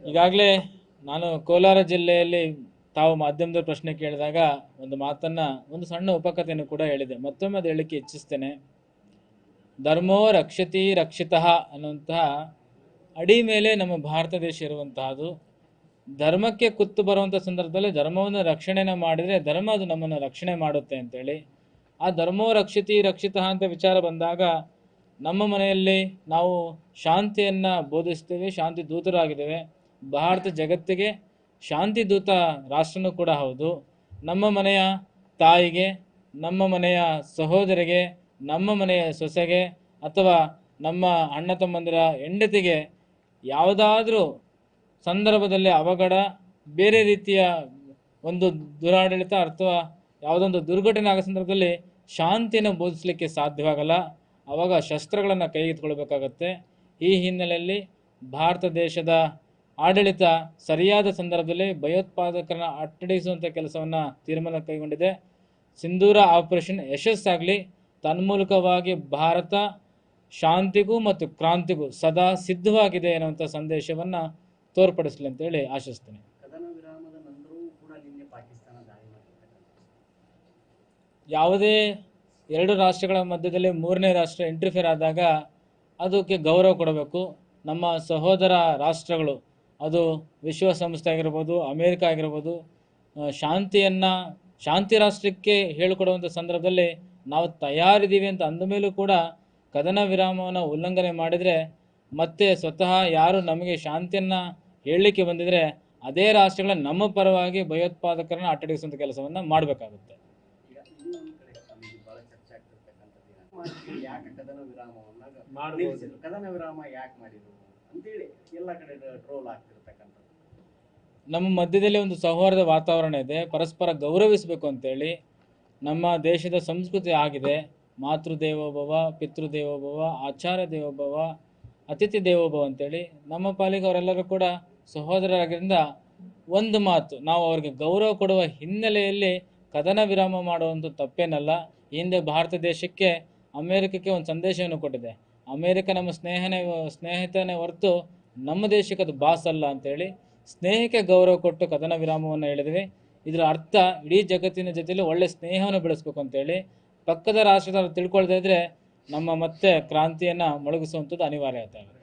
ಈಗಾಗಲೇ ನಾನು ಕೋಲಾರ ಜಿಲ್ಲೆಯಲ್ಲಿ ತಾವು ಮಾಧ್ಯಮದ ಪ್ರಶ್ನೆ ಕೇಳಿದಾಗ ಒಂದು ಮಾತನ್ನ ಒಂದು ಸಣ್ಣ ಉಪಕಥೆಯನ್ನು ಕೂಡ ಹೇಳಿದೆ. ಮತ್ತೊಮ್ಮೆ ಅದು ಹೇಳಿಕೆ ಇಚ್ಛಿಸ್ತೇನೆ. ಧರ್ಮೋ ರಕ್ಷತಿ ರಕ್ಷಿತಃ ಅನ್ನುವಂತಹ ಅಡಿ ಮೇಲೆ ನಮ್ಮ ಭಾರತ ದೇಶ ಇರುವಂತಹದ್ದು. ಧರ್ಮಕ್ಕೆ ಕುತ್ತು ಬರುವಂಥ ಸಂದರ್ಭದಲ್ಲಿ ಧರ್ಮವನ್ನು ರಕ್ಷಣೆನ ಮಾಡಿದರೆ ಧರ್ಮ ಅದು ನಮ್ಮನ್ನು ರಕ್ಷಣೆ ಮಾಡುತ್ತೆ ಅಂತೇಳಿ. ಆ ಧರ್ಮೋ ರಕ್ಷಿತಿ ರಕ್ಷಿತಃ ಅಂತ ವಿಚಾರ ಬಂದಾಗ ನಮ್ಮ ಮನೆಯಲ್ಲಿ ನಾವು ಶಾಂತಿಯನ್ನು ಬೋಧಿಸ್ತೇವೆ, ಶಾಂತಿ ದೂತರಾಗಿದ್ದೇವೆ. ಭಾರತ ಜಗತ್ತಿಗೆ ಶಾಂತಿ ದೂತ ರಾಷ್ಟ್ರನೂ ಕೂಡ ಹೌದು. ನಮ್ಮ ಮನೆಯ ತಾಯಿಗೆ, ನಮ್ಮ ಮನೆಯ ಸಹೋದರಿಗೆ, ನಮ್ಮ ಮನೆಯ ಸೊಸೆಗೆ ಅಥವಾ ನಮ್ಮ ಅಣ್ಣ ತಮ್ಮಂದಿರ ಹೆಂಡತಿಗೆ ಯಾವುದಾದ್ರೂ ಸಂದರ್ಭದಲ್ಲಿ ಅವಘಡ, ಬೇರೆ ರೀತಿಯ ಒಂದು ದುರಾಡಳಿತ ಅಥವಾ ಯಾವುದೊಂದು ದುರ್ಘಟನೆ ಆಗೋ ಸಂದರ್ಭದಲ್ಲಿ ಶಾಂತಿಯನ್ನು ಬೋಧಿಸಲಿಕ್ಕೆ ಸಾಧ್ಯವಾಗಲ್ಲ. ಆವಾಗ ಶಸ್ತ್ರಗಳನ್ನು ಕೈಗೆತ್ತಿಕೊಳ್ಬೇಕಾಗತ್ತೆ. ಈ ಹಿನ್ನೆಲೆಯಲ್ಲಿ ಭಾರತ ದೇಶದ ಆಡಳಿತ ಸರಿಯಾದ ಸಂದರ್ಭದಲ್ಲಿ ಭಯೋತ್ಪಾದಕರನ್ನ ಅಟ್ಟಡಿಸುವಂಥ ಕೆಲಸವನ್ನು ತೀರ್ಮಾನ ಕೈಗೊಂಡಿದೆ. ಸಿಂಧೂರ ಆಪರೇಷನ್ ಯಶಸ್ಸಾಗಲಿ, ತನ್ಮೂಲಕವಾಗಿ ಭಾರತ ಶಾಂತಿಗೂ ಮತ್ತು ಕ್ರಾಂತಿಗೂ ಸದಾ ಸಿದ್ಧವಾಗಿದೆ ಎನ್ನುವಂಥ ಸಂದೇಶವನ್ನು ತೋರ್ಪಡಿಸಲಿ ಅಂತೇಳಿ ಆಶಿಸ್ತೇನೆ. ಯಾವುದೇ ಎರಡು ರಾಷ್ಟ್ರಗಳ ಮಧ್ಯದಲ್ಲಿ ಮೂರನೇ ರಾಷ್ಟ್ರ ಇಂಟರ್ಫಿಯರ್ ಆದಾಗ ಅದಕ್ಕೆ ಗೌರವ ಕೊಡಬೇಕು. ನಮ್ಮ ಸಹೋದರ ರಾಷ್ಟ್ರಗಳು, ಅದು ವಿಶ್ವಸಂಸ್ಥೆ ಆಗಿರ್ಬೋದು, ಅಮೇರಿಕ ಆಗಿರ್ಬೋದು, ಶಾಂತಿ ರಾಷ್ಟ್ರಕ್ಕೆ ಹೇಳಿಕೊಡುವಂಥ ಸಂದರ್ಭದಲ್ಲಿ ನಾವು ತಯಾರಿದ್ದೀವಿ ಅಂತ ಅಂದ ಮೇಲೂ ಕೂಡ ಕದನ ವಿರಾಮವನ್ನು ಉಲ್ಲಂಘನೆ ಮಾಡಿದರೆ ಮತ್ತೆ ಸ್ವತಃ ಯಾರು ನಮಗೆ ಶಾಂತಿಯನ್ನು ಹೇಳಲಿಕ್ಕೆ ಬಂದಿದ್ರೆ ಅದೇ ರಾಷ್ಟ್ರಗಳ ನಮ್ಮ ಪರವಾಗಿ ಭಯೋತ್ಪಾದಕರನ್ನ ಅಟ್ಟಡಿಸುವಂಥ ಕೆಲಸವನ್ನು ಮಾಡಬೇಕಾಗುತ್ತೆ. ನಮ್ಮ ಮಧ್ಯದಲ್ಲಿ ಒಂದು ಸೌಹಾರ್ದ ವಾತಾವರಣ ಇದೆ, ಪರಸ್ಪರ ಗೌರವಿಸಬೇಕು ಅಂತೇಳಿ. ನಮ್ಮ ದೇಶದ ಸಂಸ್ಕೃತಿ ಆಗಿದೆ, ಮಾತೃದೇವೋಭವ, ಪಿತೃದೇವೋಭವ, ಆಚಾರ್ಯ ದೇವೋಭವ, ಅತಿಥಿ ದೇವೋಭವ ಅಂತೇಳಿ. ನಮ್ಮ ಪಾಲಿಗೆ ಅವರೆಲ್ಲರೂ ಕೂಡ ಸಹೋದರರಾಗಿದ್ದರಿಂದ ಒಂದು ಮಾತು, ನಾವು ಅವ್ರಿಗೆ ಗೌರವ ಕೊಡುವ ಹಿನ್ನೆಲೆಯಲ್ಲಿ ಕದನ ವಿರಾಮ ಮಾಡುವಂಥ ತಪ್ಪೇನಲ್ಲ. ಹಿಂದೆ ಭಾರತ ದೇಶಕ್ಕೆ ಅಮೇರಿಕಕ್ಕೆ ಒಂದು ಸಂದೇಶವನ್ನು ಕೊಟ್ಟಿದೆ. ಅಮೇರಿಕ ನಮ್ಮ ಸ್ನೇಹಿತನೇ ಹೊರತು ನಮ್ಮ ದೇಶಕ್ಕೆ ಅದು ಬಾಸ್ ಅಲ್ಲ ಅಂತೇಳಿ. ಸ್ನೇಹಕ್ಕೆ ಗೌರವ ಕೊಟ್ಟು ಕದನ ವಿರಾಮವನ್ನು ಹೇಳಿದ್ವಿ. ಇದರ ಅರ್ಥ ಇಡೀ ಜಗತ್ತಿನ ಜೊತೆಯಲ್ಲಿ ಒಳ್ಳೆ ಸ್ನೇಹವನ್ನು ಬೆಳೆಸ್ಬೇಕು ಅಂತೇಳಿ. ಪಕ್ಕದ ರಾಷ್ಟ್ರದವರು ತಿಳ್ಕೊಳ್ತಾ ಇದ್ರೆ ನಮ್ಮ ಮತ್ತೆ ಕ್ರಾಂತಿಯನ್ನು ಮೊಳಗಿಸುವಂಥದ್ದು ಅನಿವಾರ್ಯ ಆಗುತ್ತೆ.